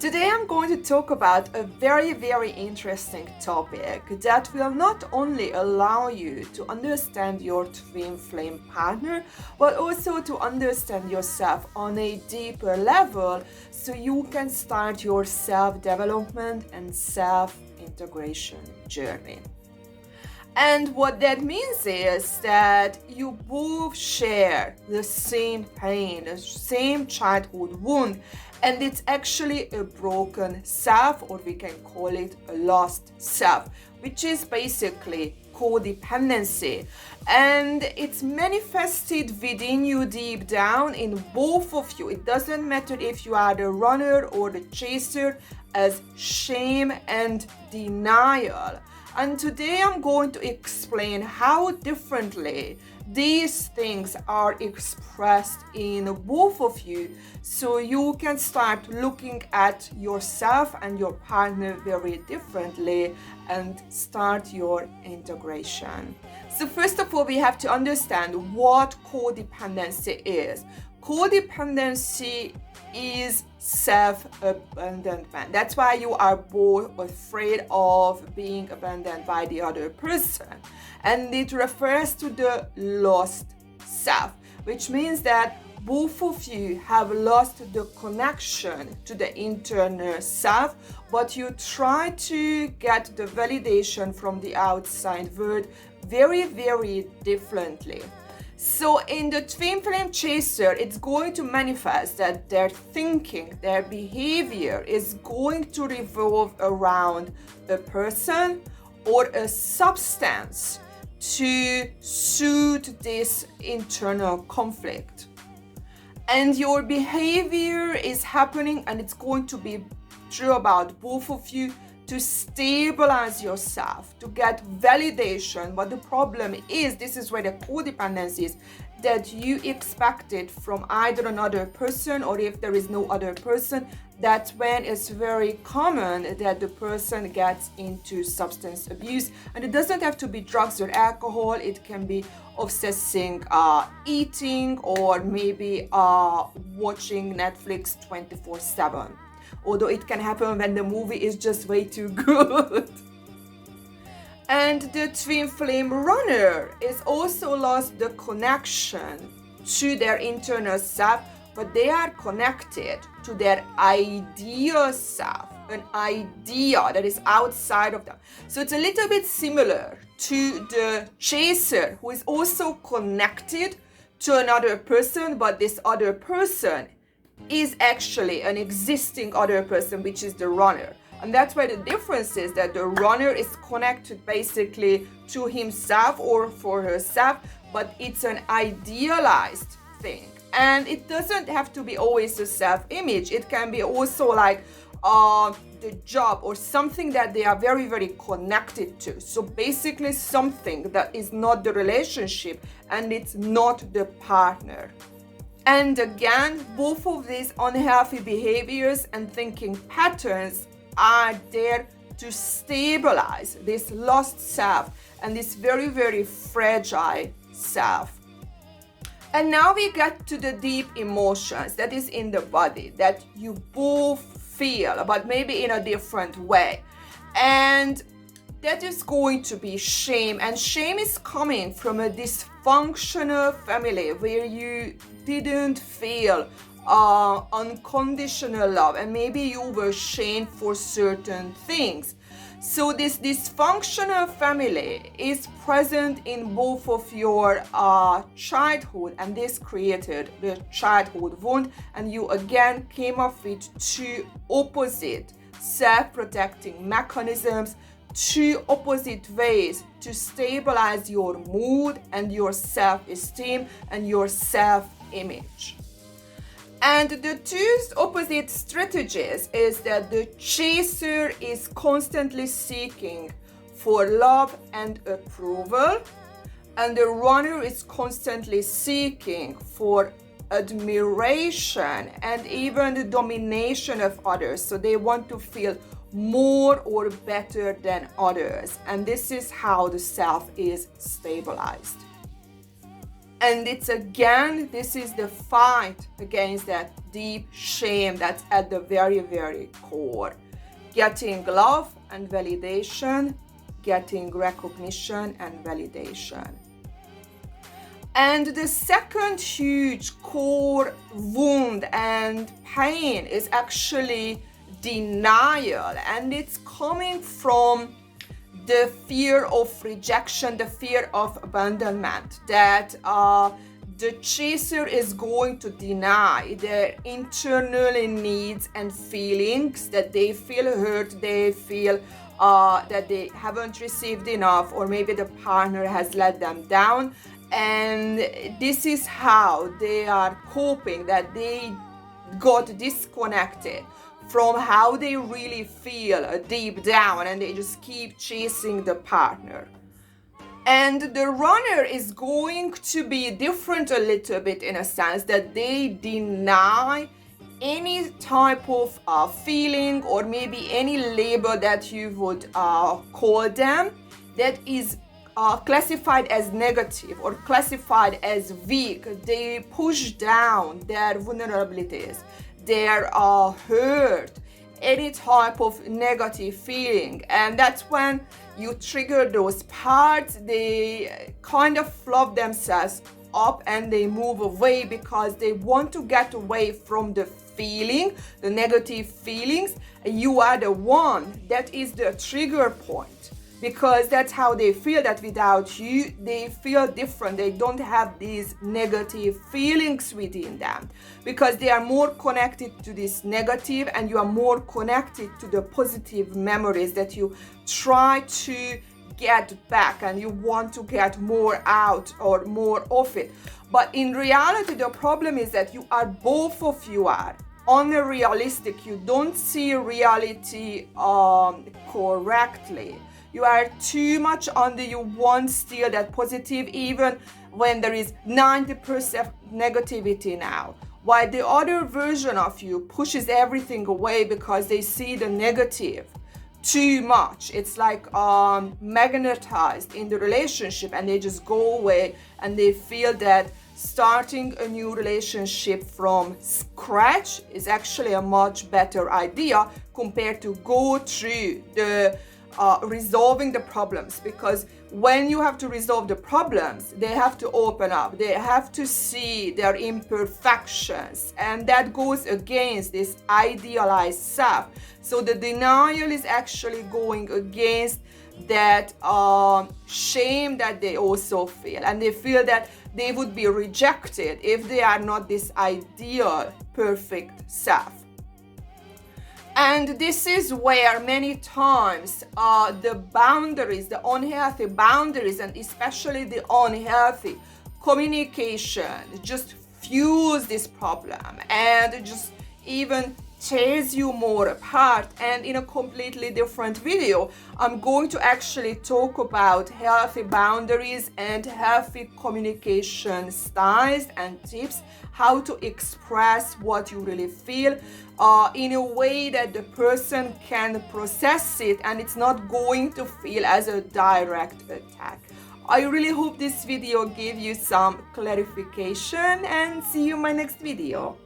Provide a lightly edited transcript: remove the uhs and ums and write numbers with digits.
Today I'm going to talk about a very interesting topic that will not only allow you to understand your twin flame partner, but also to understand yourself on a deeper level so you can start your self-development and self-integration journey. And what that means is that you both share the same pain, the same childhood wound, and it's actually a broken self, or we can call it a lost self, which is basically codependency. And it's manifested within you deep down in both of you. It doesn't matter if you are the runner or the chaser, as shame and denial. And today I'm going to explain how differently these things are expressed in both of you, so you can start looking at yourself and your partner very differently and start your integration. So first of all, we have to understand what codependency is. Codependency is self-abandonment. That's why you are both afraid of being abandoned by the other person. And it refers to the lost self, which means that both of you have lost the connection to the internal self, but you try to get the validation from the outside world very differently. So in the twin flame chaser, it's going to manifest that their thinking, their behavior is going to revolve around a person or a substance to soothe this internal conflict. And your behavior is happening, and it's going to be true about both of you, to stabilize yourself, to get validation. But the problem is, this is where the codependency is, that you expect it from either another person, or if there is no other person, that's when it's very common that the person gets into substance abuse. And it doesn't have to be drugs or alcohol. It can be obsessing eating, or maybe watching Netflix 24/7. Although it can happen when the movie is just way too good. And the twin flame runner is also lost the connection to their internal self, but they are connected to their ideal self, an idea that is outside of them. So it's a little bit similar to the chaser, who is also connected to another person, but this other person is actually an existing other person, which is the runner. And that's why the difference is that the runner is connected basically to himself or for herself, but it's an idealized thing. And it doesn't have to be always a self-image. It can be also like the job or something that they are very connected to. So basically something that is not the relationship and it's not the partner. And again, both of these unhealthy behaviors and thinking patterns are there to stabilize this lost self and this very fragile self. And now we get to the deep emotions that is in the body that you both feel, but maybe in a different way. And that is going to be shame. And shame is coming from a dysfunctional family where you didn't feel unconditional love, and maybe you were shamed for certain things. So this dysfunctional family is present in both of your childhood, and this created the childhood wound, and you again came up with two opposite self-protecting mechanisms, two opposite ways to stabilize your mood and your self-esteem and your self-image. And the two opposite strategies is that the chaser is constantly seeking for love and approval, and the runner is constantly seeking for admiration and even the domination of others. So they want to feel more or better than others, and this is how the self is stabilized. And it's again, this is the fight against that deep shame that's at the very, very core. Getting love and validation, getting recognition and validation. And the second huge core wound and pain is actually denial, and it's coming from the fear of rejection, the fear of abandonment, that the chaser is going to deny their internal needs and feelings, that they feel hurt, they feel that they haven't received enough, or maybe the partner has let them down. And this is how they are coping, that they got disconnected from how they really feel deep down, and they just keep chasing the partner. And the runner is going to be different a little bit, in a sense that they deny any type of feeling, or maybe any label that you would call them, that is classified as negative or classified as weak. They push down their vulnerabilities, their hurt, any type of negative feeling. And that's when you trigger those parts. They kind of fluff themselves up and they move away, because they want to get away from the feeling, the negative feelings. You are the one that is the trigger point, because that's how they feel, that without you, they feel different. They don't have these negative feelings within them, because they are more connected to this negative, and you are more connected to the positive memories that you try to get back, and you want to get more out or more of it. But in reality, the problem is that you are, both of you are unrealistic. You don't see reality correctly. You are too much under, you want still that positive, even when there is 90% negativity now. While the other version of you pushes everything away because they see the negative too much. It's like magnetized in the relationship, and they just go away, and they feel that starting a new relationship from scratch is actually a much better idea compared to go through the resolving the problems. Because when you have to resolve the problems, they have to open up, they have to see their imperfections, and that goes against this idealized self. So the denial is actually going against that shame that they also feel, and they feel that they would be rejected if they are not this ideal perfect self. And this is where many times the boundaries, the unhealthy boundaries, and especially the unhealthy communication just fuels this problem and just even tears you more apart. And in a completely different video, I'm going to actually talk about healthy boundaries and healthy communication styles and tips, how to express what you really feel in a way that the person can process it and it's not going to feel as a direct attack. I really hope this video gave you some clarification, and see you in my next video.